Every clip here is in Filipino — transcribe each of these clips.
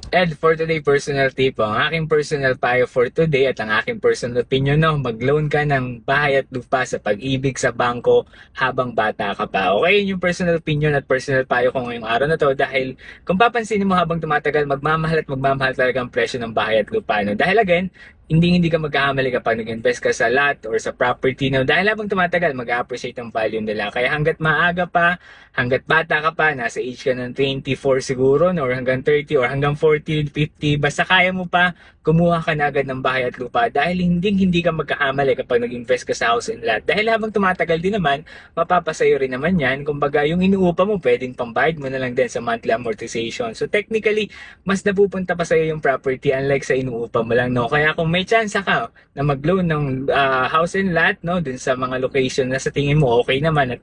And for today, personal tip, ang aking personal payo for today at ang aking personal opinion, no, mag-loan ka ng bahay at lupa sa pag-ibig sa bangko habang bata ka pa. Okay, yun yung personal opinion at personal payo ko ngayong araw na to dahil kung papansinin mo habang tumatagal, magmamahal at magmamahal talaga ang presyo ng bahay at lupa. No? Dahil again, hindi ka magkakamali kapag nag-invest ka sa lot or sa property. No? Dahil habang tumatagal, mag-appreciate ang value nila. Kaya hanggat maaga pa, hanggat bata ka pa, nasa age ka ng 24 siguro, no? Or hanggang 30 or hanggang 40, 50, basta kaya mo pa, kumuha ka na agad ng bahay at lupa dahil hindi ka magkakamali kapag nag-invest ka sa house and lot. Dahil habang tumatagal din naman, mapapasayo rin naman yan. Kumbaga, yung inuupa mo, pwedeng pambayad mo na lang din sa monthly amortization. So technically, mas napupunta pa sa'yo yung property unlike sa inuupa mo lang, no? Kaya kung may chance ka na mag-loan ng house and lot, no, dun sa mga location na sa tingin mo okay naman at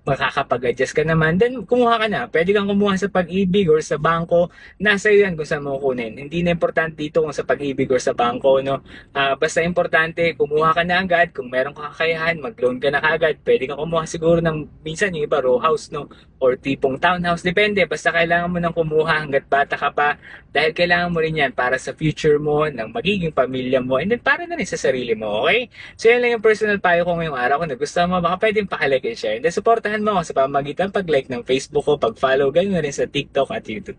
makakapag-adjust ka naman, then kumuha ka na. Pwede kang kumuha sa pag-ibig or sa bangko. Nasa iyo yan kung saan mo kukunin. Hindi na importante dito kung sa pag-ibig or sa bangko, no? Basta importante, kumuha ka na agad. Kung meron ka kakayahan, mag-loan ka na agad. Pwede kang kumuha siguro ng, minsan yung iba, row house, no? Or tipong townhouse. Depende. Basta kailangan mo nang kumuha hanggat bata ka pa. Dahil kailangan mo rin yan para sa future mo, ng magiging pamilya mo, and then para na rin sa sarili mo, okay? So yan lang yung personal payo ko ngayong araw. Kung nagustuhan mo, baka pwedeng pakilike and share. And then supportahan mo ako sa pamagitan pag-like ng Facebook ko, pag-follow, ganoon na rin sa TikTok at YouTube.